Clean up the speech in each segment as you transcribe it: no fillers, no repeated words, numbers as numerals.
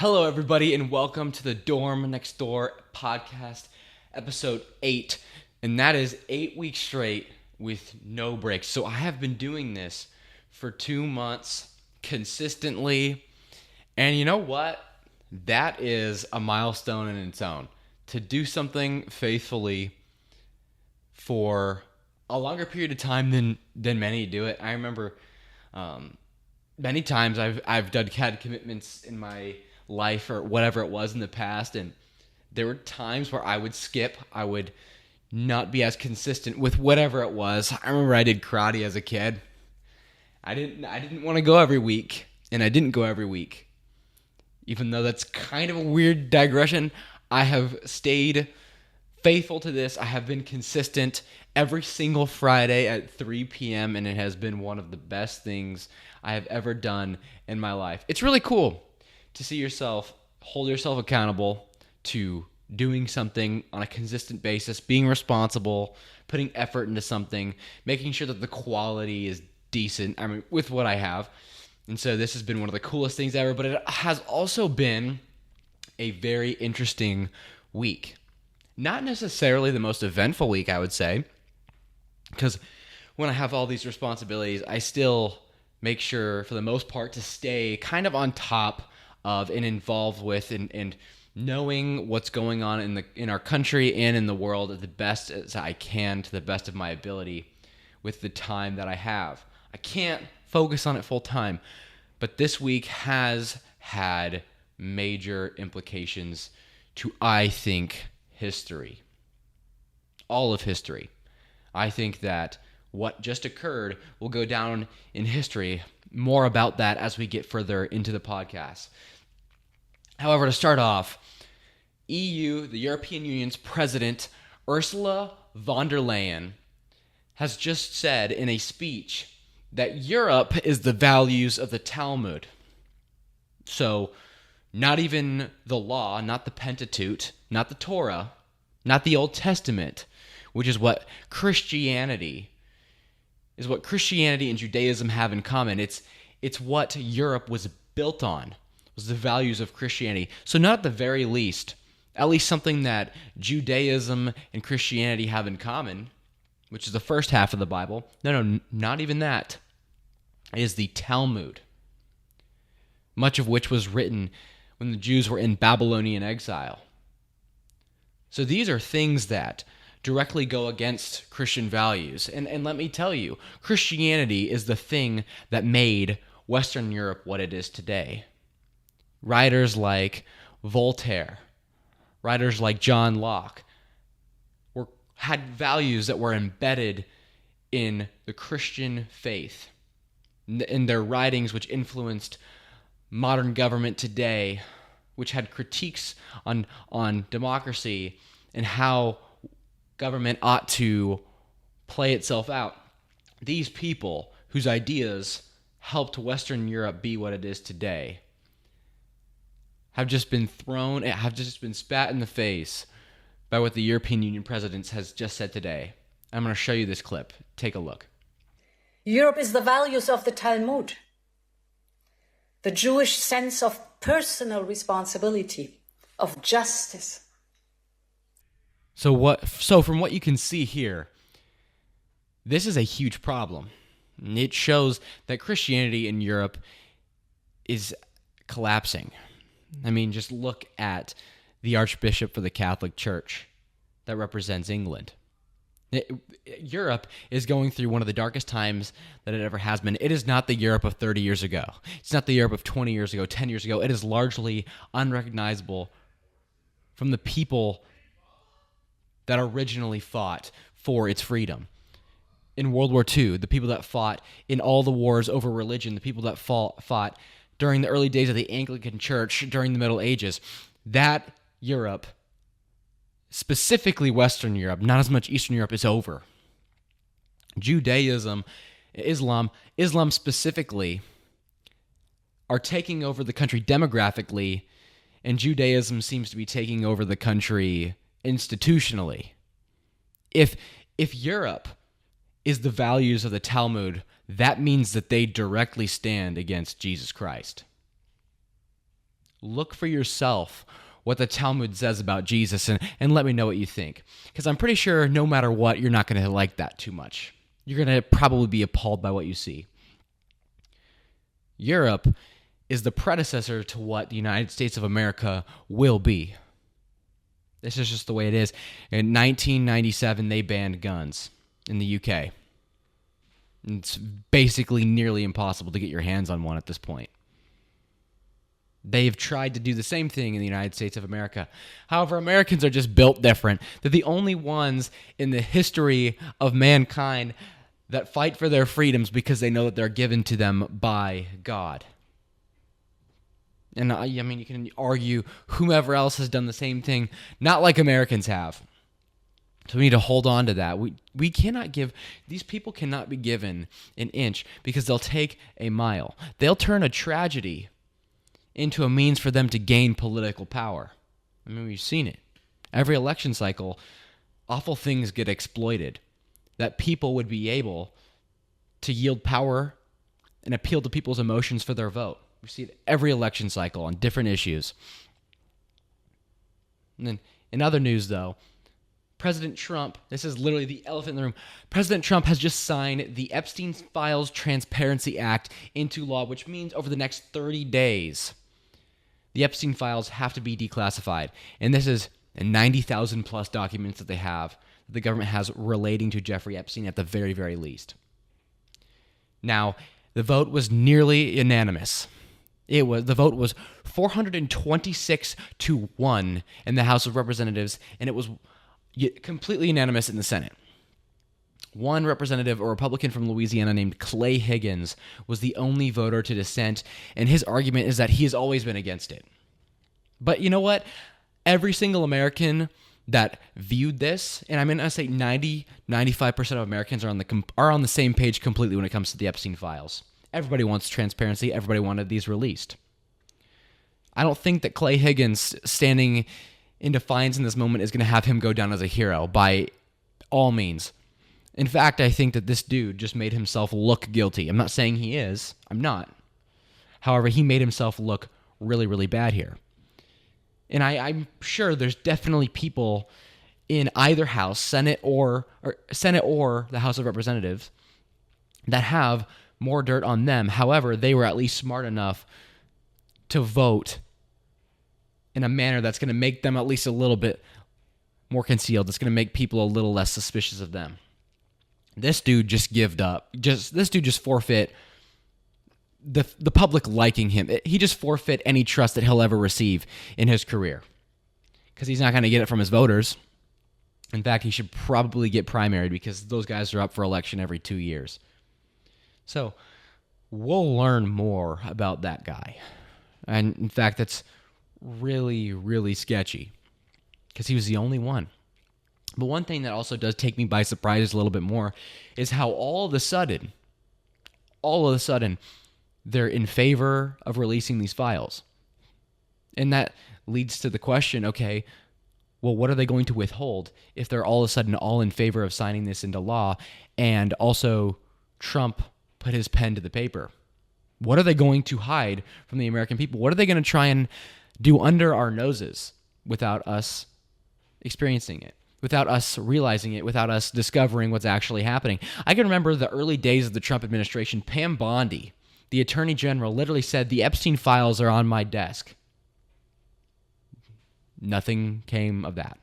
Hello, everybody, and welcome to the Dorm Next Door podcast, episode 8. And that is 8 weeks straight with no breaks. So I have been doing this for 2 months consistently. And you know what? That is a milestone in its own. To do something faithfully for a longer period of time than many do it. I remember many times I've done CAD commitments in my life or whatever it was in the past, and there were times where I would skip. I would not be as consistent with whatever it was. I remember I did karate as a kid. I didn't want to go every week, and I didn't go every week. Even though that's kind of a weird digression, I have stayed faithful to this. I have been consistent every single Friday at 3 p.m., and it has been one of the best things I have ever done in my life. It's really cool to see yourself, hold yourself accountable to doing something on a consistent basis, being responsible, putting effort into something, making sure that the quality is decent, with what I have. And so this has been one of the coolest things ever, but it has also been a very interesting week. Not necessarily the most eventful week, I would say, because when I have all these responsibilities, I still make sure, for the most part, to stay kind of on top of and involved with and knowing what's going on in our country and in the world as the best as I can, to the best of my ability with the time that I have. I can't focus on it full time, but this week has had major implications to, I think, history. All of history. I think that what just occurred will go down in history. More about that as we get further into the podcast. However, to start off, EU, the European Union's president, Ursula von der Leyen, has just said in a speech that Europe is the values of the Talmud. So, not even the law, not the Pentateuch, not the Torah, not the Old Testament, which is what Christianity and Judaism have in common. It's what Europe was built on, was the values of Christianity. So not at the very least, at least something that Judaism and Christianity have in common, which is the first half of the Bible. No, not even that. It is the Talmud, much of which was written when the Jews were in Babylonian exile. So these are things that directly go against Christian values. And let me tell you, Christianity is the thing that made Western Europe what it is today. Writers like Voltaire, writers like John Locke had values that were embedded in the Christian faith, in their writings, which influenced modern government today, which had critiques on democracy and how government ought to play itself out. These people whose ideas helped Western Europe be what it is today have just been spat in the face by what the European Union president has just said today. I'm going to show you this clip. Take a look. Europe is the values of the Talmud, the Jewish sense of personal responsibility, of justice. So from what you can see here, this is a huge problem. It shows that Christianity in Europe is collapsing. I mean, just look at the Archbishop for the Catholic Church that represents England. Europe is going through one of the darkest times that it ever has been. It is not the Europe of 30 years ago. It's not the Europe of 20 years ago, 10 years ago. It is largely unrecognizable from the people that originally fought for its freedom. In World War II, the people that fought in all the wars over religion, the people that fought during the early days of the Anglican Church during the Middle Ages, that Europe, specifically Western Europe, not as much Eastern Europe, is over. Judaism, Islam specifically, are taking over the country demographically, and Judaism seems to be taking over the country institutionally. If Europe is the values of the Talmud, that means that they directly stand against Jesus Christ. Look for yourself what the Talmud says about Jesus and let me know what you think. Because I'm pretty sure no matter what, you're not going to like that too much. You're going to probably be appalled by what you see. Europe is the predecessor to what the United States of America will be. This is just the way it is. In 1997, they banned guns in the UK. It's basically nearly impossible to get your hands on one at this point. They've tried to do the same thing in the United States of America. However, Americans are just built different. They're the only ones in the history of mankind that fight for their freedoms because they know that they're given to them by God. And I mean, you can argue whomever else has done the same thing, not like Americans have. So we need to hold on to that. We cannot give, these people cannot be given an inch because they'll take a mile. They'll turn a tragedy into a means for them to gain political power. I mean, we've seen it. Every election cycle, awful things get exploited that people would be able to yield power and appeal to people's emotions for their vote. We see it every election cycle on different issues. And then in other news, though, President Trump, this is literally the elephant in the room, President Trump has just signed the Epstein Files Transparency Act into law, which means over the next 30 days, the Epstein files have to be declassified. And this is 90,000 plus documents that they have, that the government has relating to Jeffrey Epstein at the very, very least. Now, the vote was nearly unanimous. The vote was 426-1 in the House of Representatives, and it was completely unanimous in the Senate. One representative, a Republican from Louisiana named Clay Higgins, was the only voter to dissent, and his argument is that he has always been against it. But you know what? Every single American that viewed this, and I'm going to say 95% of Americans are on the same page completely when it comes to the Epstein files. Everybody wants transparency. Everybody wanted these released. I don't think that Clay Higgins standing in defiance in this moment is going to have him go down as a hero by all means. In fact, I think that this dude just made himself look guilty. I'm not saying he is. I'm not. However, he made himself look really, really bad here. And I'm sure there's definitely people in either house, Senate or the House of Representatives, that have more dirt on them. However, they were at least smart enough to vote in a manner that's going to make them at least a little bit more concealed. That's going to make people a little less suspicious of them. This dude just gived up. This dude just forfeit the public liking him. He just forfeit any trust that he'll ever receive in his career because he's not going to get it from his voters. In fact, he should probably get primaried because those guys are up for election every 2 years. So we'll learn more about that guy. And in fact, that's really, really sketchy because he was the only one. But one thing that also does take me by surprise a little bit more is how all of a sudden, they're in favor of releasing these files. And that leads to the question, okay, well, what are they going to withhold if they're all of a sudden all in favor of signing this into law and also Trump put his pen to the paper? What are they going to hide from the American people? What are they going to try and do under our noses without us experiencing it, without us realizing it, without us discovering what's actually happening? I can remember the early days of the Trump administration. Pam Bondi, the Attorney General, literally said, the Epstein files are on my desk. Nothing came of that.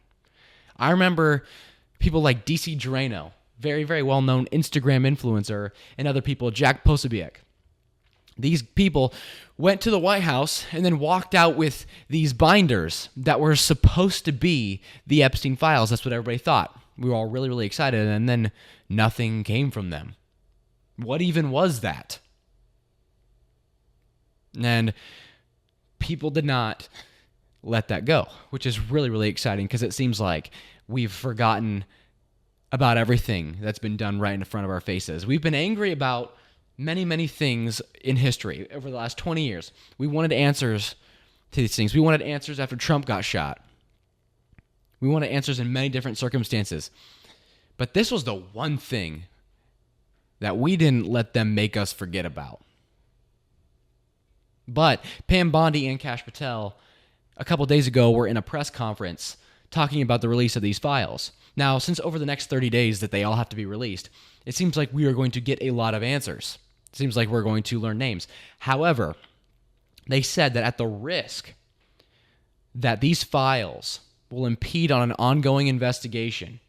I remember people like DC Drano, very, very well-known Instagram influencer, and other people, Jack Posobiec. These people went to the White House and then walked out with these binders that were supposed to be the Epstein files. That's what everybody thought. We were all really, really excited, and then nothing came from them. What even was that? And people did not let that go, which is really, really exciting because it seems like we've forgotten about everything that's been done right in front of our faces. We've been angry about many, many things in history over the last 20 years. We wanted answers to these things. We wanted answers after Trump got shot. We wanted answers in many different circumstances. But this was the one thing that we didn't let them make us forget about. But Pam Bondi and Kash Patel, a couple days ago, were in a press conference talking about the release of these files. Now, since over the next 30 days that they all have to be released, it seems like we are going to get a lot of answers. It seems like we're going to learn names. However, they said that at the risk that these files will impede on an ongoing investigation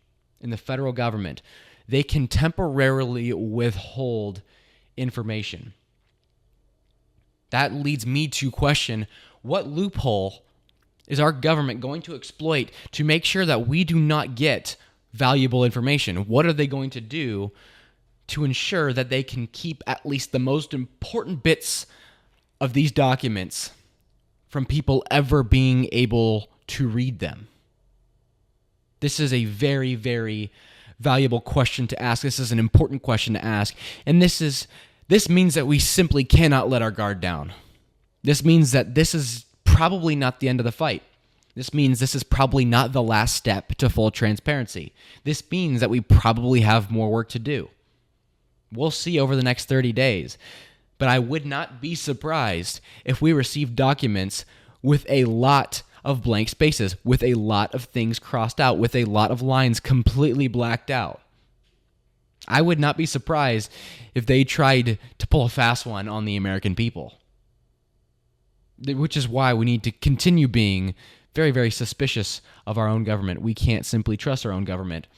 in the federal government, they can temporarily withhold information. That leads me to question, what loophole is our government going to exploit to make sure that we do not get valuable information? What are they going to do to ensure that they can keep at least the most important bits of these documents from people ever being able to read them? This is a very, very valuable question to ask. This is an important question to ask. And this means that we simply cannot let our guard down. This means that this is probably not the end of the fight. This means this is probably not the last step to full transparency. This means that we probably have more work to do. We'll see over the next 30 days. But I would not be surprised if we receive documents with a lot of blank spaces, with a lot of things crossed out, with a lot of lines completely blacked out. I would not be surprised if they tried to pull a fast one on the American people. Which is why we need to continue being very, very suspicious of our own government. We can't simply trust our own government.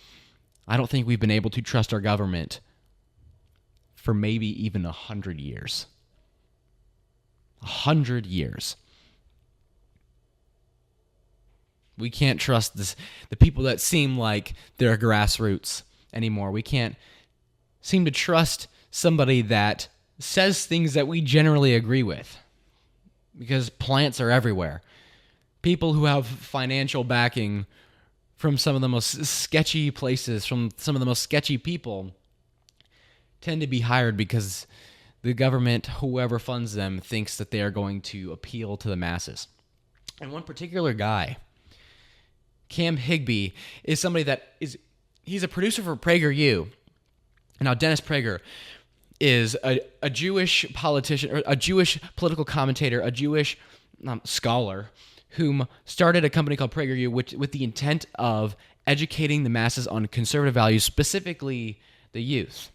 I don't think we've been able to trust our government for maybe even 100 years. 100 years. We can't trust the people that seem like they're grassroots anymore. We can't seem to trust somebody that says things that we generally agree with, because plants are everywhere. People who have financial backing from some of the most sketchy places, from some of the most sketchy people, tend to be hired because the government, whoever funds them, thinks that they are going to appeal to the masses. And one particular guy, Cam Higbee, is somebody that he's a producer for PragerU. Now, Dennis Prager is a Jewish politician, or a Jewish political commentator, a Jewish scholar, whom started a company called PragerU with the intent of educating the masses on conservative values, specifically the youth.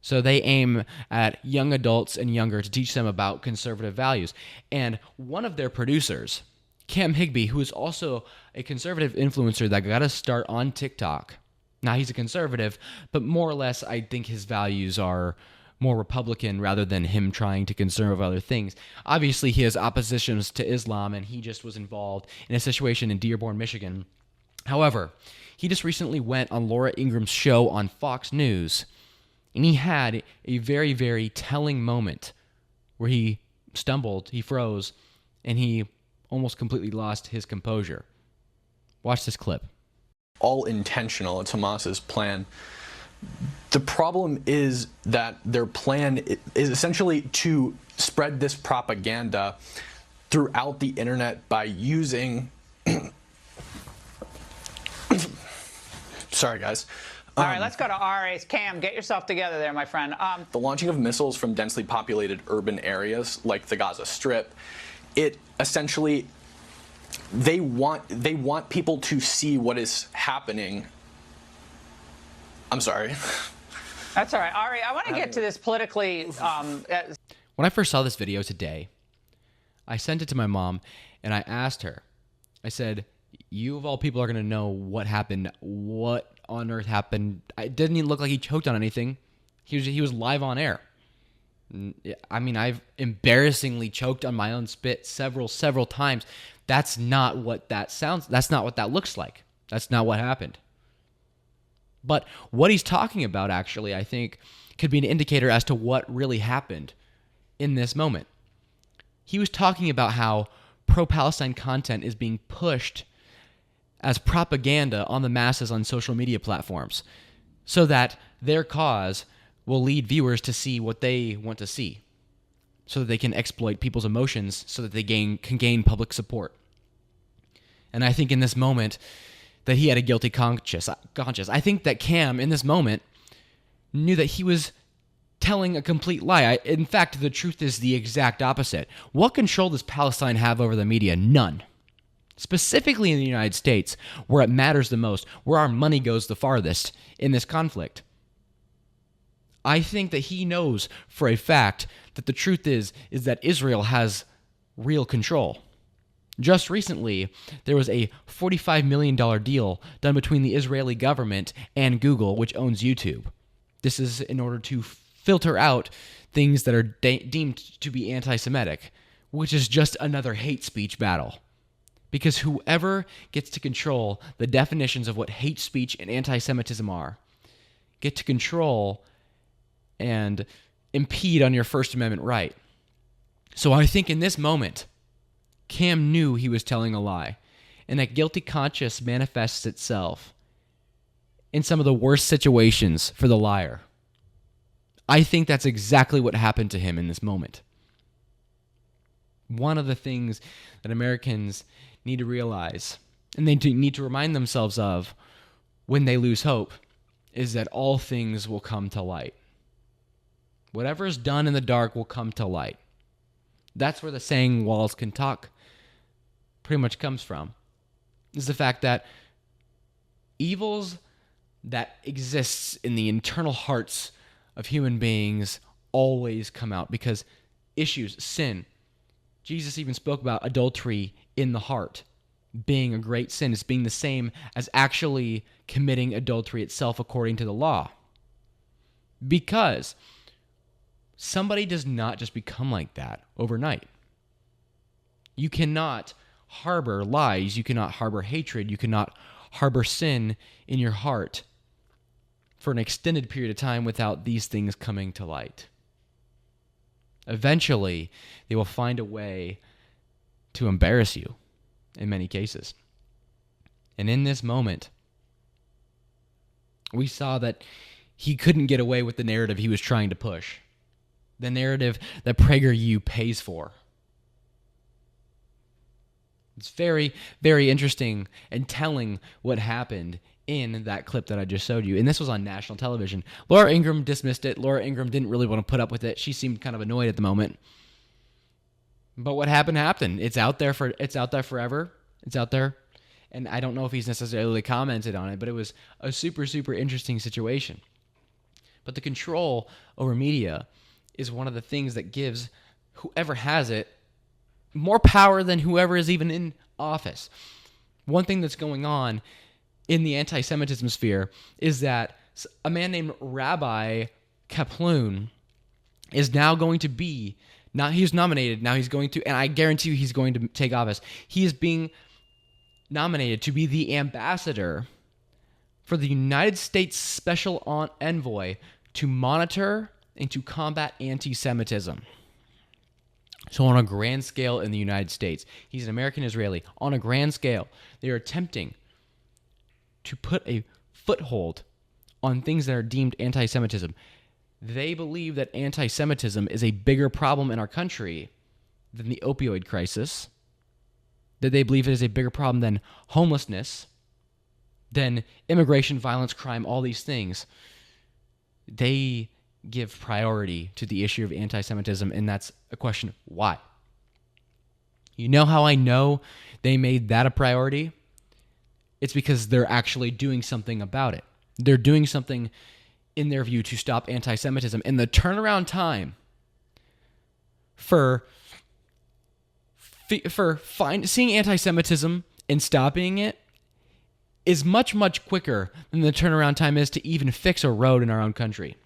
So they aim at young adults and younger to teach them about conservative values. And one of their producers, Cam Higbee, who is also a conservative influencer that got a start on TikTok. Now, he's a conservative, but more or less, I think his values are more Republican rather than him trying to conserve other things. Obviously, he has oppositions to Islam, and he just was involved in a situation in Dearborn, Michigan. However, he just recently went on Laura Ingraham's show on Fox News, and he had a very, very telling moment where he stumbled, he froze, and he almost completely lost his composure. Watch this clip. All intentional. It's Hamas's plan. The problem is that their plan is essentially to spread this propaganda throughout the internet by using... Sorry, guys. All right, let's go to RA's. Cam, get yourself together there, my friend. The launching of missiles from densely populated urban areas like the Gaza Strip, it essentially... They want people to see what is happening. I'm sorry. That's all right. Ari, I want to get to this politically. When I first saw this video today, I sent it to my mom, and I asked her, I said, you of all people are going to know what happened. What on earth happened? It didn't even look like he choked on anything. He was live on air. I mean, I've embarrassingly choked on my own spit several times. That's not what that sounds. That's not what that looks like. That's not what happened. But what he's talking about, actually, I think, could be an indicator as to what really happened in this moment. He was talking about how pro-Palestine content is being pushed as propaganda on the masses on social media platforms so that their cause will lead viewers to see what they want to see, so that they can exploit people's emotions so that they can gain public support. And I think in this moment that he had a guilty conscience. I think that Cam, in this moment, knew that he was telling a complete lie. In fact, the truth is the exact opposite. What control does Palestine have over the media? None. Specifically in the United States, where it matters the most, where our money goes the farthest in this conflict. I think that he knows for a fact that the truth is that Israel has real control. Just recently, there was a $45 million deal done between the Israeli government and Google, which owns YouTube. This is in order to filter out things that are deemed to be anti-Semitic, which is just another hate speech battle. Because whoever gets to control the definitions of what hate speech and anti-Semitism are, get to control and impede on your First Amendment right. So I think in this moment, Cam knew he was telling a lie, and that guilty conscience manifests itself in some of the worst situations for the liar. I think that's exactly what happened to him in this moment. One of the things that Americans need to realize, and they need to remind themselves of when they lose hope, is that all things will come to light. Whatever is done in the dark will come to light. That's where the saying walls can talk pretty much comes from, is the fact that evils that exists in the internal hearts of human beings always come out, because issues, sin. Jesus even spoke about adultery in the heart being a great sin. It's being the same as actually committing adultery itself according to the law. Because somebody does not just become like that overnight. You cannot harbor lies. You cannot harbor hatred. You cannot harbor sin in your heart for an extended period of time without these things coming to light. Eventually, they will find a way to embarrass you in many cases. And in this moment, we saw that he couldn't get away with the narrative he was trying to push. The narrative that PragerU pays for. It's very, very interesting and telling what happened in that clip that I just showed you. And this was on national television. Laura Ingraham dismissed it. Laura Ingraham didn't really want to put up with it. She seemed kind of annoyed at the moment. But what happened. It's out there forever. It's out there. And I don't know if he's necessarily commented on it, but it was a super, super interesting situation. But the control over media is one of the things that gives whoever has it more power than whoever is even in office. One thing that's going on in the anti-Semitism sphere is that a man named Rabbi Kaplan is now going to be, he's nominated, now he's going to, and I guarantee you he's going to take office. He is being nominated to be the ambassador for the United States Special Envoy to monitor and to combat anti-Semitism. So on a grand scale in the United States, he's an American Israeli. On a grand scale, they are attempting to put a foothold on things that are deemed anti-Semitism. They believe that anti-Semitism is a bigger problem in our country than the opioid crisis, that they believe it is a bigger problem than homelessness, than immigration, violence, crime, all these things. They give priority to the issue of anti-Semitism, and that's a question, why? You know how I know they made that a priority? It's because they're actually doing something about it. They're doing something, in their view, to stop anti-Semitism. And the turnaround time for seeing anti-Semitism and stopping it is much, much quicker than the turnaround time is to even fix a road in our own country.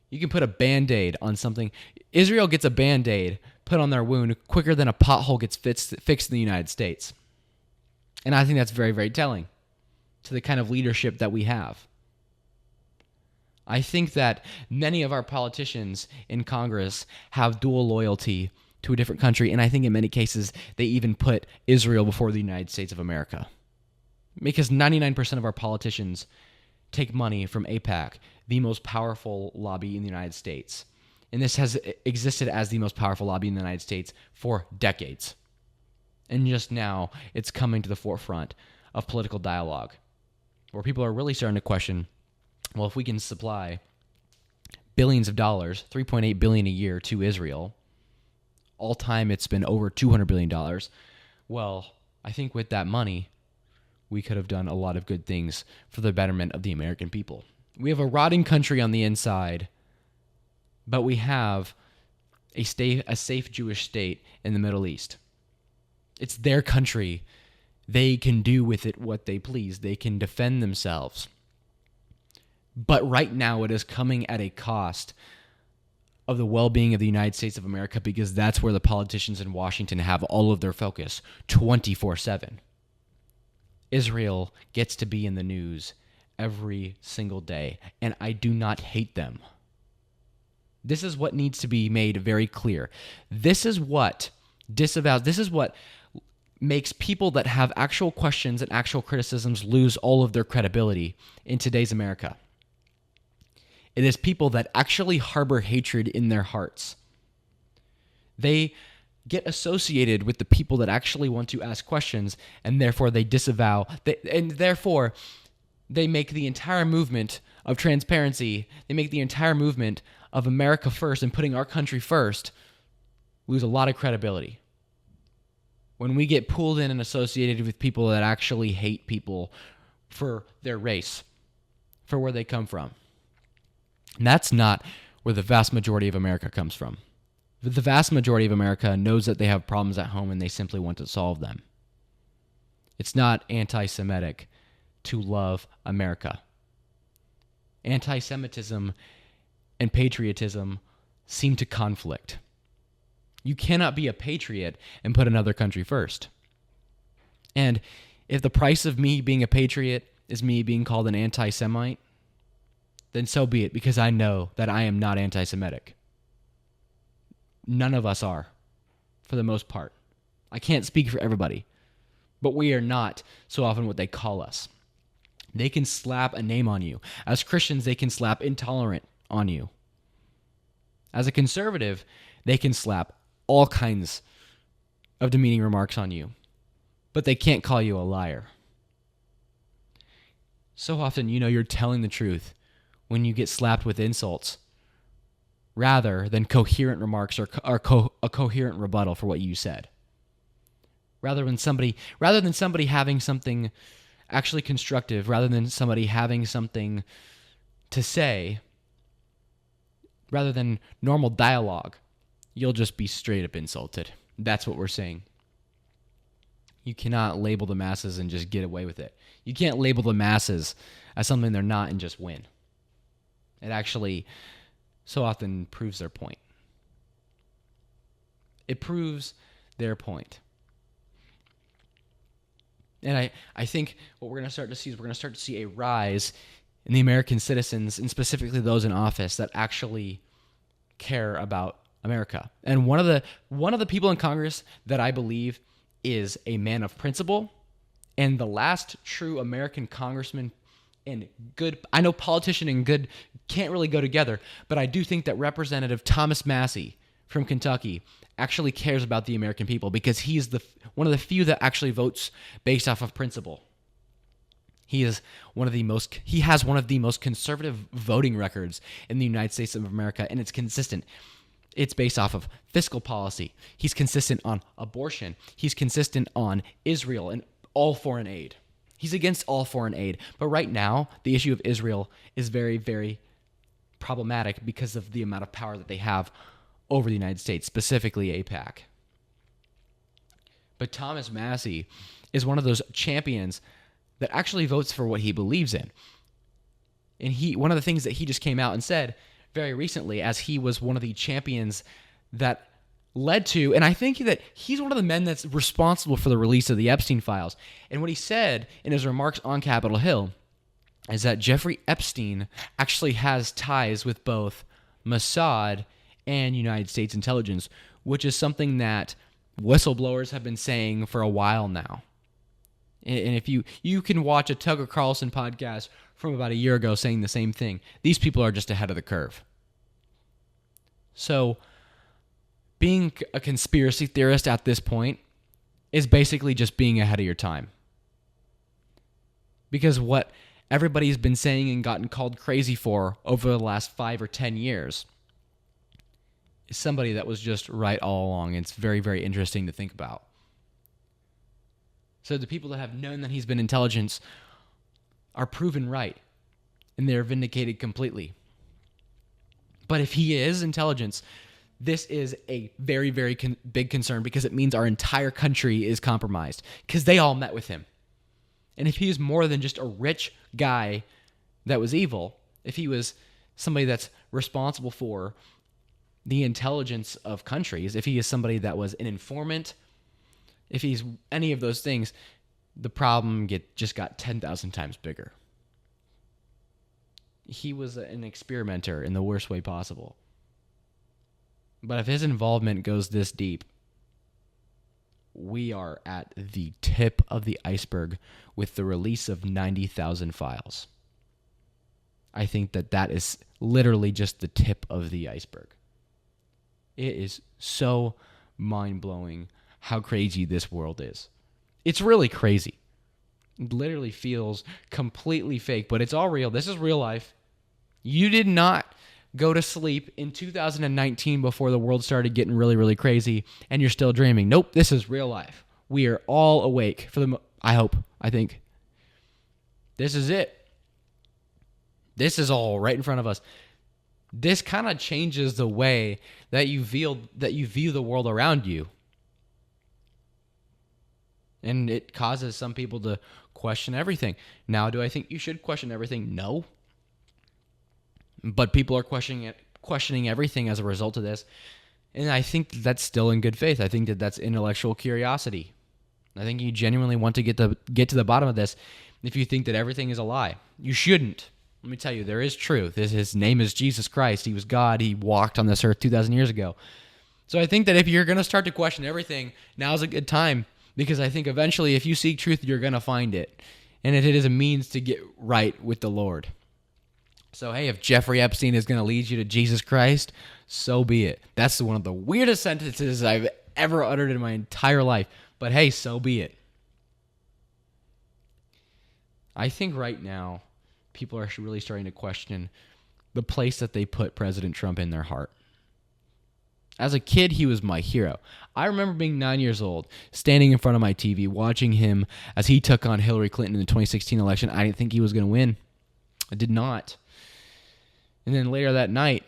You can put a Band-Aid on something. Israel gets a Band-Aid put on their wound quicker than a pothole gets fixed in the United States. And I think that's very, very telling to the kind of leadership that we have. I think that many of our politicians in Congress have dual loyalty to a different country, and I think in many cases they even put Israel before the United States of America. Because 99% of our politicians take money from AIPAC, the most powerful lobby in the United States. And this has existed as the most powerful lobby in the United States for decades. And just now, it's coming to the forefront of political dialogue, where people are really starting to question, well, if we can supply billions of dollars, 3.8 billion a year to Israel. All time it's been over $200 billion. Well, I think with that money, we could have done a lot of good things for the betterment of the American people. We have a rotting country on the inside, but we have a safe Jewish state in the Middle East. It's their country. They can do with it what they please. They can defend themselves. But right now it is coming at a cost of the well-being of the United States of America, because that's where the politicians in Washington have all of their focus 24/7. Israel gets to be in the news every single day, and I do not hate them. This is what needs to be made very clear. This is what disavows, this is what makes people that have actual questions and actual criticisms lose all of their credibility in today's America. It is people that actually harbor hatred in their hearts. They get associated with the people that actually want to ask questions, and therefore they disavow, and therefore they make the entire movement of transparency, they make the entire movement of America first and putting our country first lose a lot of credibility. When we get pulled in and associated with people that actually hate people for their race, for where they come from. And that's not where the vast majority of America comes from. The vast majority of America knows that they have problems at home and they simply want to solve them. It's not anti-Semitic to love America. Anti-Semitism and patriotism seem to conflict. You cannot be a patriot and put another country first. And if the price of me being a patriot is me being called an anti-Semite, then so be it, because I know that I am not anti-Semitic. None of us are, for the most part. I can't speak for everybody, but we are not so often what they call us. They can slap a name on you. As Christians, they can slap intolerant on you. As a conservative, they can slap all kinds of demeaning remarks on you, but they can't call you a liar. So often, you're telling the truth when you get slapped with insults rather than coherent remarks or a coherent rebuttal for what you said. Rather than somebody having something actually constructive, rather than somebody having something to say, rather than normal dialogue, you'll just be straight up insulted. That's what we're saying. You cannot label the masses and just get away with it. You can't label the masses as something they're not and just win. It actually so often proves their point. It proves their point. And I think what we're going to start to see is we're going to start to see a rise in the American citizens, and specifically those in office, that actually care about America. And one of the people in Congress that I believe is a man of principle, and the last true American congressman and good, I know politician and good can't really go together, but I do think that Representative Thomas Massie from Kentucky actually cares about the American people, because he's one of the few that actually votes based off of principle. He has one of the most conservative voting records in the United States of America, and it's consistent. It's based off of fiscal policy. He's consistent on abortion. He's consistent on Israel and all foreign aid. He's against all foreign aid. But right now, the issue of Israel is very, very problematic because of the amount of power that they have over the United States, specifically AIPAC. But Thomas Massie is one of those champions that actually votes for what he believes in. And one of the things that he just came out and said very recently, as he was one of the champions that led to, and I think that he's one of the men that's responsible for the release of the Epstein files. And what he said in his remarks on Capitol Hill is that Jeffrey Epstein actually has ties with both Mossad and United States intelligence, which is something that whistleblowers have been saying for a while now. And if you can watch a Tucker Carlson podcast from about a year ago saying the same thing. These people are just ahead of the curve. So being a conspiracy theorist at this point is basically just being ahead of your time. Because what everybody's been saying and gotten called crazy for over the last 5 or 10 years is somebody that was just right all along. It's very, very interesting to think about. So the people that have known that he's been intelligent are proven right, and they're vindicated completely. But if he is intelligence, this is a very, very big concern, because it means our entire country is compromised, because they all met with him. And if he is more than just a rich guy that was evil, if he was somebody that's responsible for the intelligence of countries, if he is somebody that was an informant, if he's any of those things, the problem just got 10,000 times bigger. He was an experimenter in the worst way possible. But if his involvement goes this deep, we are at the tip of the iceberg with the release of 90,000 files. I think that is literally just the tip of the iceberg. It is so mind-blowing how crazy this world is. It's really crazy. It literally feels completely fake, but it's all real. This is real life. You did not go to sleep in 2019 before the world started getting really, really crazy, and you're still dreaming. Nope, this is real life. We are all awake I think. This is it. This is all right in front of us. This kind of changes the way that you view the world around you. And it causes some people to question everything. Now, do I think you should question everything? No. But people are questioning everything as a result of this. And I think that's still in good faith. I think that's intellectual curiosity. I think you genuinely want to get to the bottom of this. If you think that everything is a lie, you shouldn't. Let me tell you, there is truth. His name is Jesus Christ. He was God. He walked on this earth 2,000 years ago. So I think that if you're going to start to question everything, now's a good time, because I think eventually if you seek truth, you're going to find it. And it is a means to get right with the Lord. So, hey, if Jeffrey Epstein is going to lead you to Jesus Christ, so be it. That's one of the weirdest sentences I've ever uttered in my entire life. But hey, so be it. I think right now, people are really starting to question the place that they put President Trump in their heart. As a kid, he was my hero. I remember being 9 years old, standing in front of my TV, watching him as he took on Hillary Clinton in the 2016 election. I didn't think he was going to win. I did not. And then later that night,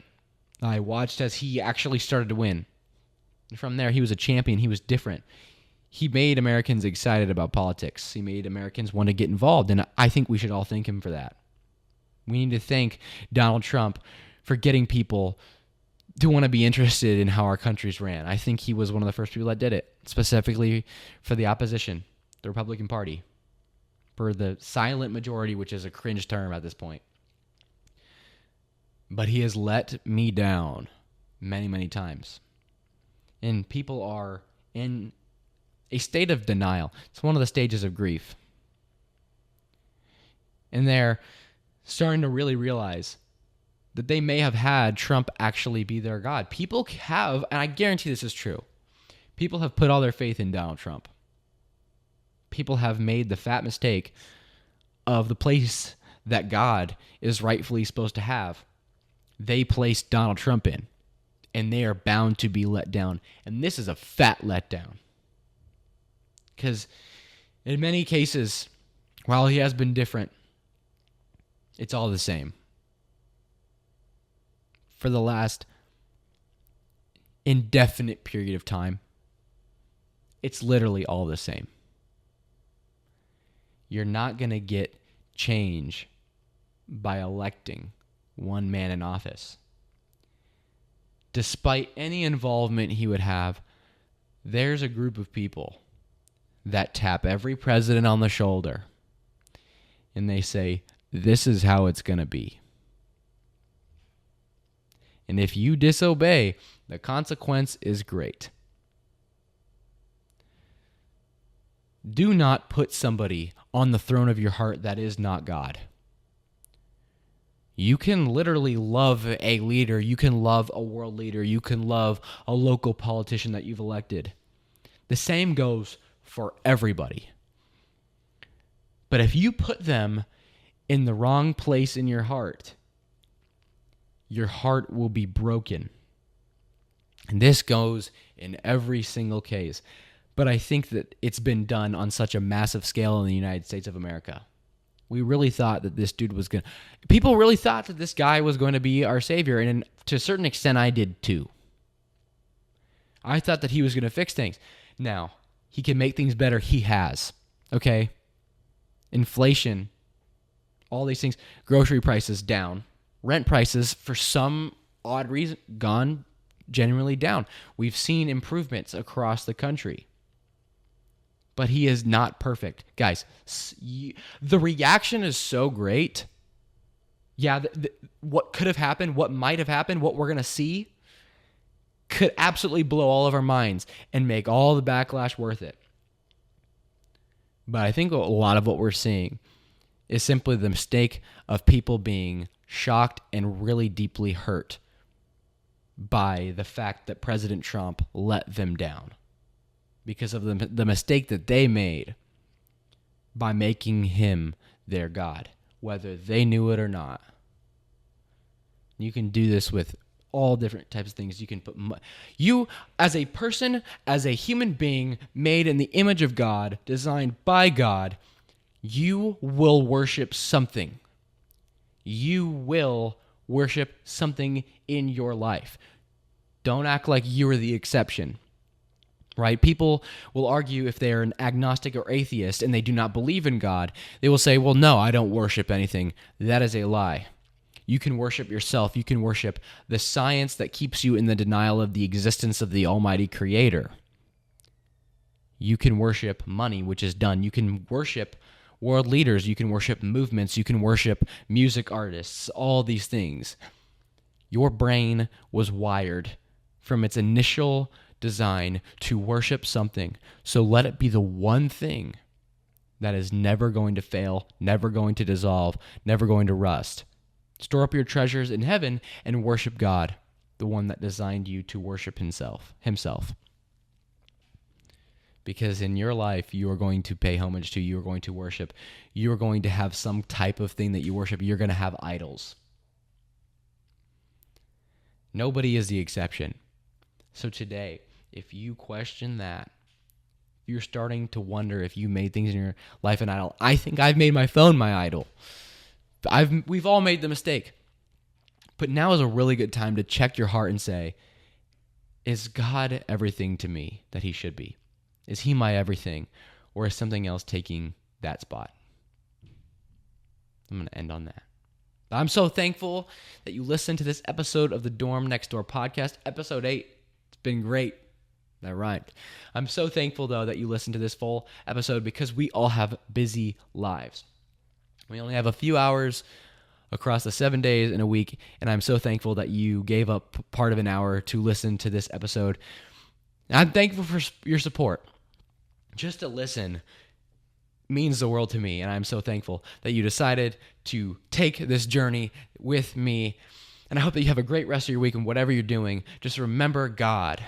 I watched as he actually started to win. And from there, he was a champion. He was different. He made Americans excited about politics. He made Americans want to get involved, and I think we should all thank him for that. We need to thank Donald Trump for getting people to want to be interested in how our country's ran. I think he was one of the first people that did it, specifically for the opposition, the Republican Party, for the silent majority, which is a cringe term at this point. But he has let me down many, many times. And people are in a state of denial. It's one of the stages of grief. And they're starting to really realize that they may have had Trump actually be their God. People have, and I guarantee this is true, people have put all their faith in Donald Trump. People have made the fat mistake of the place that God is rightfully supposed to have. They placed Donald Trump in, and they are bound to be let down. And this is a fat letdown. Because in many cases, while he has been different, it's all the same. For the last indefinite period of time, it's literally all the same. You're not going to get change by electing one man in office. Despite any involvement he would have, there's a group of people that tap every president on the shoulder and they say, this is how it's going to be. And if you disobey, the consequence is great. Do not put somebody on the throne of your heart that is not God. You can literally love a leader. You can love a world leader. You can love a local politician that you've elected. The same goes for everybody. But if you put them in the wrong place in your heart will be broken. And this goes in every single case. But I think that it's been done on such a massive scale in the United States of America. We really thought that this dude was people really thought that this guy was going to be our savior. And to a certain extent, I did too. I thought that he was going to fix things. Now, he can make things better. He has. Okay? Inflation, all these things, grocery prices down, rent prices for some odd reason gone generally down. We've seen improvements across the country. But he is not perfect. Guys, the reaction is so great. Yeah, what could have happened, what might have happened, what we're going to see could absolutely blow all of our minds and make all the backlash worth it. But I think a lot of what we're seeing is simply the mistake of people being shocked and really deeply hurt by the fact that President Trump let them down because of the mistake that they made by making him their God, whether they knew it or not. You can do this with all different types of things. You can put you as a person, as a human being made in the image of God, designed by God, you will worship something. You will worship something in your life. Don't act like you are the exception, right? People will argue if they are an agnostic or atheist and they do not believe in God, they will say, well, no, I don't worship anything. That is a lie. You can worship yourself. You can worship the science that keeps you in the denial of the existence of the Almighty Creator. You can worship money, which is done. You can worship world leaders. You can worship movements. You can worship music artists, all these things. Your brain was wired from its initial design to worship something. So let it be the one thing that is never going to fail, never going to dissolve, never going to rust. Store up your treasures in heaven and worship God, the one that designed you to worship himself. Because in your life, you are going to pay homage to, you are going to worship, you are going to have some type of thing that you worship. You're going to have idols. Nobody is the exception. So today, if you question that, if you're starting to wonder if you made things in your life an idol, I think I've made my phone my idol. We've all made the mistake. But now is a really good time to check your heart and say, is God everything to me that he should be? Is he my everything? Or is something else taking that spot? I'm going to end on that. I'm so thankful that you listened to this episode of the Dorm Next Door podcast, episode 8. It's been great. That rhymed. I'm so thankful, though, that you listened to this full episode because we all have busy lives. We only have a few hours across the 7 days in a week, and I'm so thankful that you gave up part of an hour to listen to this episode. I'm thankful for your support. Just to listen means the world to me, and I'm so thankful that you decided to take this journey with me, and I hope that you have a great rest of your week, and whatever you're doing, just remember God.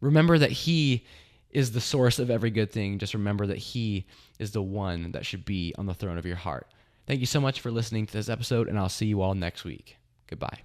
Remember that he is the source of every good thing. Just remember that he is the one that should be on the throne of your heart. Thank you so much for listening to this episode, and I'll see you all next week. Goodbye.